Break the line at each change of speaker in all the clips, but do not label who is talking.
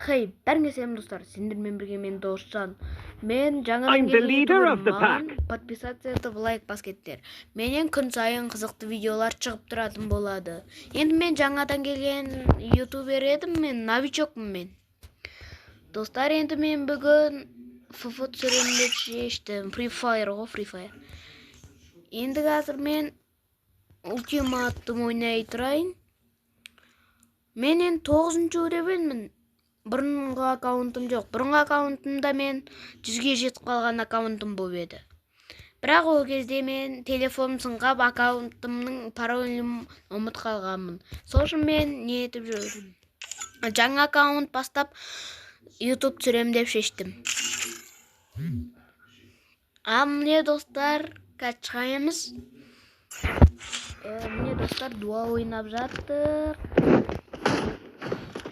Хей, бәріңізге достар, сендермен бірге мен Досжан. Мен жаңадан келген ютуберман, подписаться етіп лайк бас кеттер. Менен күн сайын қызықты видеолар шығып тұратын болады. Енді мен жаңадан келген ютубер едім, мен новичокпын мен. Достар, енді мен бүгін FF түсіремін деп шештім. Free Fire ғой, Free Fire. Енді қазір мен ультиматтым ойнай тұрайын. Мен енді 9-шы левелмін. Бұрынғы аккаунтым жоқ. Бұрынғы аккаунтымда мен 100-ге жетіп қалған аккаунтым болып еді. Бірақ ол кезде мен телефоным сынғап, аккаунтымның паролін ұмытып қалғанмын. Сол үшін мен не етіп жүрмін? Жаңа аккаунт бастап YouTube түсіремін деп шештім. Міне достар, качқаймыз. Міне достар, дуа ойнап жаттық.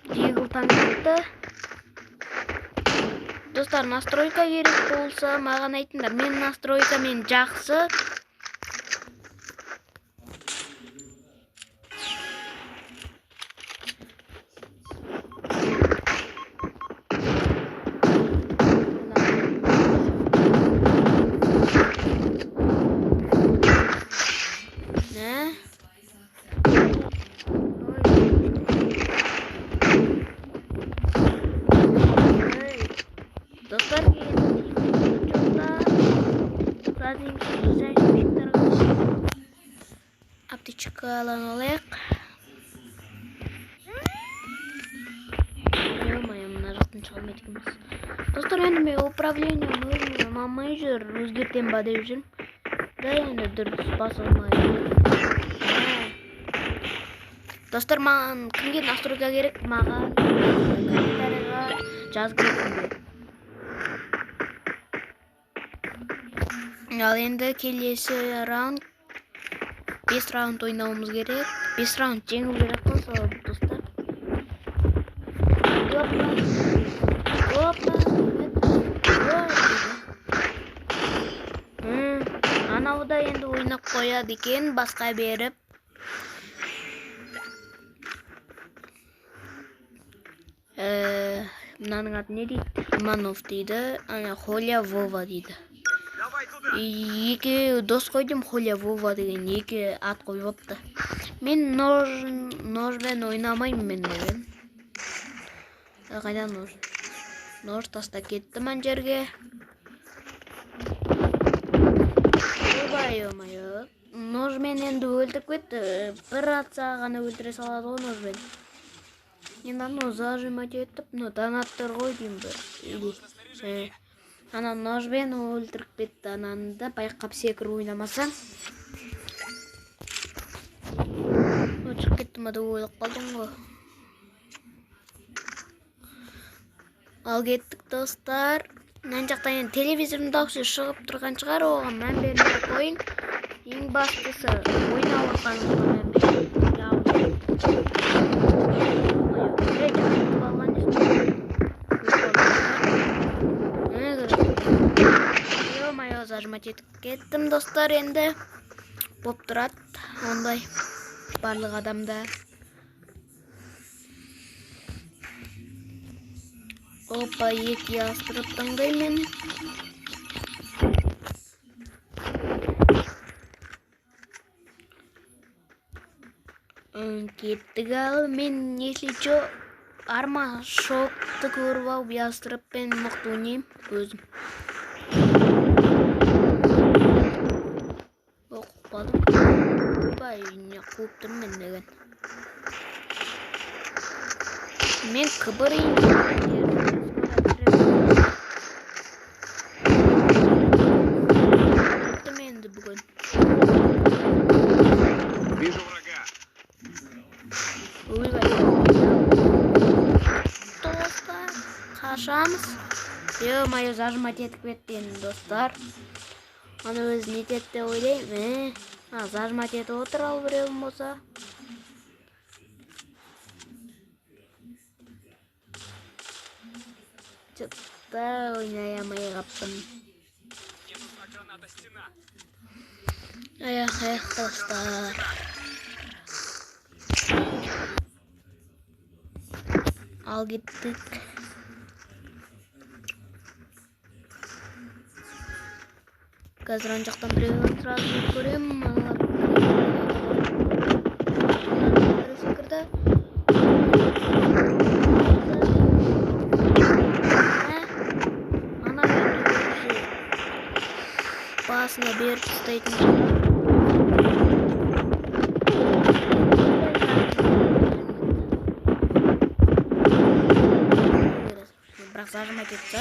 Дигл танытты. Достар, настройка керек болса, маған айтыңдар. Мен настройка мен жақсы. Dostlar, аптечка алан алайық. Мына жақтан шығалмайды екенбіз. Достар, енді мен управлением өзім алмай жүр, өзгертем ба деп жүрмін. Да, енді дұрыс басылмайды. Достар, маған кімге настройка керек? Маған комментарийға жазып кетіңдер. Ал енді келесі раунд 5 раунд ойнауымыз керек. 5 раунд жеңу керек болса, достар. Анау да енді ойнап қояды екен, басқа беріп. Мынаның аты не дейді? Иманов дейді, Холя Вова дейді. Екі дос қойдым, Холя Вова деген екі ат қойыпты. Мен ножбен ойнамаймын мен деген. Қайда нож? Нож таста кетті ман жерге. Ойбай-омайы. Ножмен енді өлтіріп кетті. Бір атса ғана өлтіре салады ғой ножбен. Енді аны зажимать етіп, донаттар ғой деймін бір. Ана ножбен өлтіріп кетті ананы да, байқап секір ойнамасаң. Шығып кетті ма да ойлап қалдым ғой. Ал кеттік достар. Мән жақтан енді телевизордың дауысы шығып тұрған шығар, оған мән бермей қойын. Ең бастысы ойнап отқаныңызға мән бермей. Зажимать етіп кеттім достар, енді боп тұрады ондай барлық адамда. Опа, екі астырып таңдаймын. Кеттік ал, мен если чо арма шокты көріп алып ястырып мен мықты ойнайым өзім. Не қуып тұрмын мен деген. Мен кібірейін. Кеттім енді бүгін.
Вижу врага.
Достар, қашамыз. Ё-моё, зажимать етіп кетті енді достар. Аны өзі не етті ойлаймын. Зажимать етіп отыр ал біреуім болса. Чықта ойнай алмай қаппын. Аяқ достар. Al gittik. Қазір ан жақтан біреу сразу көремін. Секірді. Ана басына беріп ұстайтын. Бірақ зажыма кетті.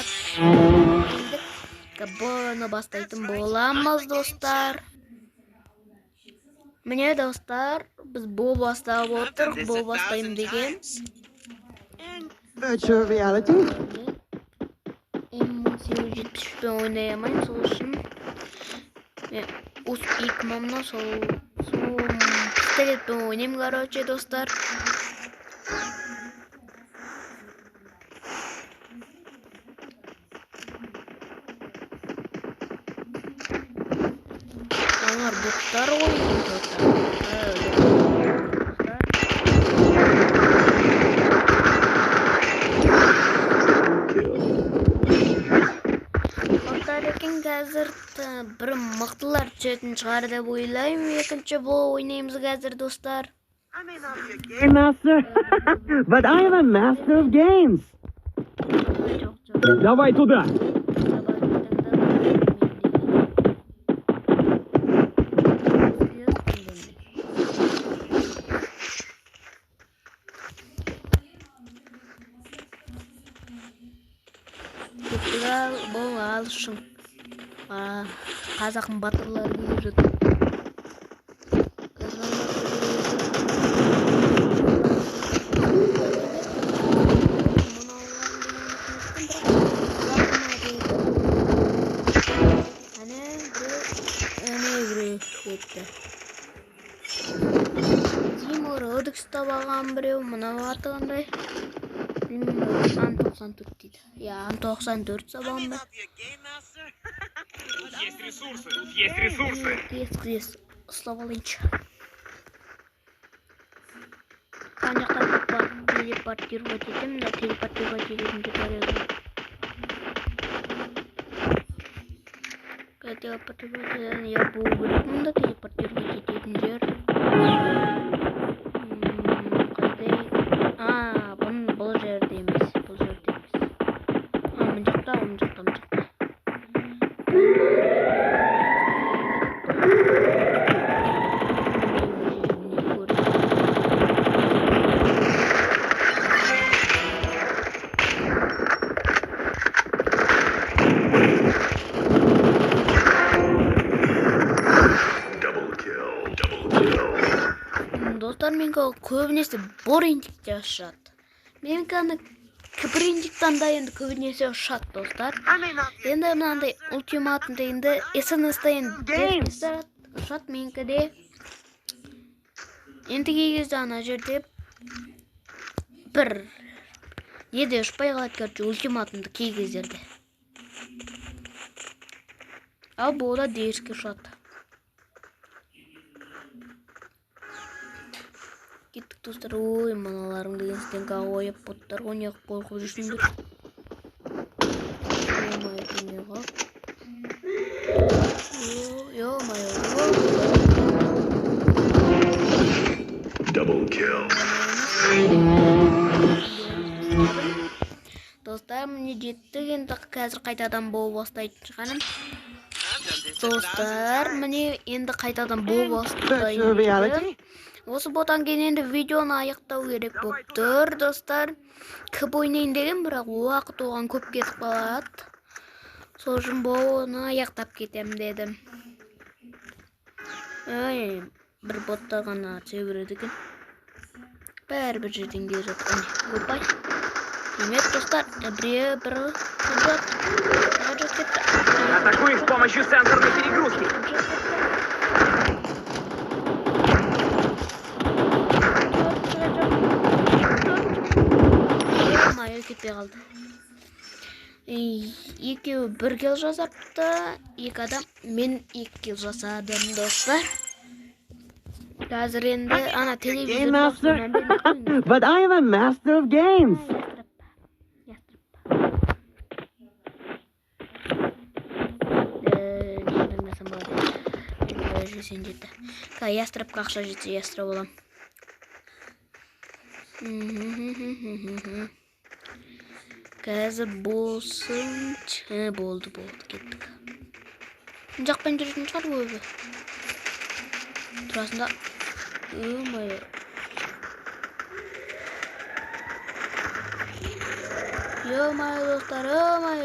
Бұны бастайтын боламыз, достар. Міне, достар, біз бұл бастап отырық, бұл бастайым деген.
Virtual reality?
1870-пен ойнайамайым, сол үшін. Осы 2 мамна сол пистолетпен ойнайым, короче, достар. Onlar botlar oynuyor. Қазір бір мықтылар түсетін шығар деп ойлаймын. Екінші бұл ойнаймыз қазір, достар.
I may not be a game master, but I am a master of games. Давай туда.
Бұл алышың. Қазақтың батырлары келіп жатыр. Тимур өдік ұстап алған біреу, мынау атығандай. Ан 94 дейді. Ан 94 сабағым ба?
Есть ресурсы.
Есть. Ұстап алайыншы. Қан жақтан телепортировать етем, да телепортировать етем деп арады. Телепортировать етем, я бұл білетін да телепортировать ететін жер. Бұл жерде емес. Мын жақта. Достар, мен көбінесе борендикте ұшады. Мен кібірендіктен да енді көбінесе ұшады, достар. Енді мынандай ультиматында енді СНС-та енді ұшады менкіде. Енді кей кезде ана жерде бір неде ұшпай қалады, көрші ультиматында кей кездерде. Ал бұл да деріске ұшады. Кеттік, достар. Ой, маналарың деген стенка ойып боттар ойнақ қорқып жүрсіңдер.
Double kill.
Достар, міне жеттік, енді қазір қайтадан болып бастайтын шығаным. Достар, міне енді қайтадан болып бастайтын. Осы ботан кейін енді видеоны аяқтау керек болып тұр, достар. Көп ойнайын деген, бірақ уақыт оған көп кетіп қалады. Сол үшін бұны аяқтап кетем дедім. Бір боттар ғана сөбіреді екен. Бәрі бір жерден келе жатқан. Опай. Демек, достар, біреу бір құлжат.
Атакуй с помощью сенсорной перегрузки.
Кетпей қалды. Екеуі бір кел жасапты, екі адам, мен 2 кел жасадым, достар. Қазір енді ана телевизор басынан бермеймін.
But I am a master of games.
сен жетті. Ястрапқа ақша жетсе ястра болам. Қазір болсын. Болды, кеттік. Жақпен жүретін шығар өзі. Тұрасында. Өмай. Өмай, достар, өмай.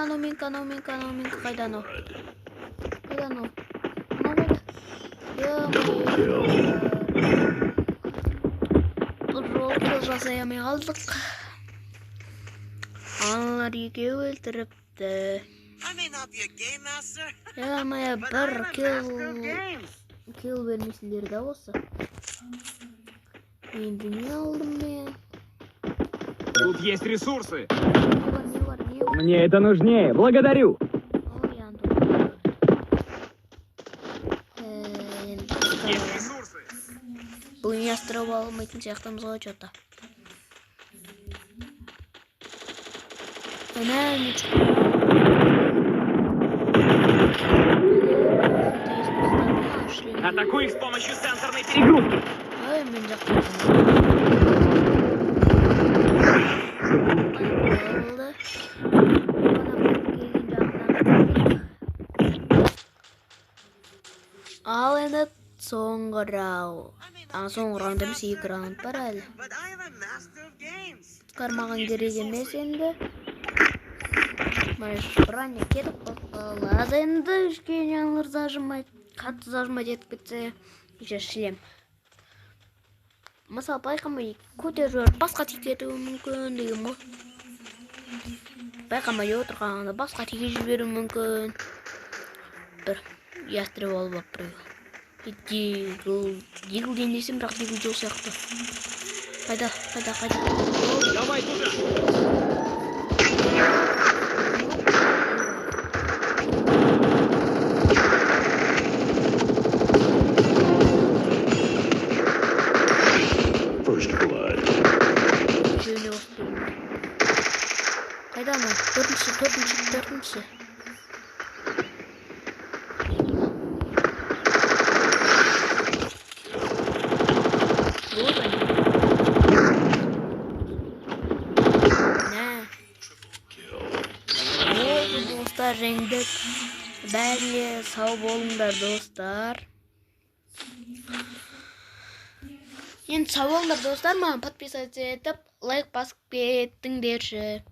Анау менкі. Қайдан о? Жол жасай алмай қалдық. Аналар екеу өлтіріпті. Бір килл бермесіндер да осы. Енді не алдым мен?
Тут есть ресурсы.
Не бар.
Мне это нужнее, благодарю.
Есть ресурсы.
Бұл не астырып алмайтын сияқтымыз ғой что-то.
Атакуй их с помощью сенсорной перегрузки.
Ой, мен жақтым. Ал енді соңғы раунд. Соңғы раунд емес, 2 раунд бар әлі. Қармаған керек емес енді. Броня кетіп қалады енді. Кішкене аналар зажимать, қатты зажимать етіп кетсе, еще шлем. Мысалы байқамай көтеріп басқа тикетуі мүмкін деген ғой. Байқамай отырғанда басқа тиге жіберу мүмкін. Бір ястреб алып алып біреу. Дигл денесім, бірақ дигл жол сияқты. Қайда.
Давай туда.
Қайда ма? Төртінші. Достар, жеңдік. Бәріне сау болыңдар, достар. Енді сау болыңдар, достар. Маған подписаться етіп, лайк басып кеттіңдерші.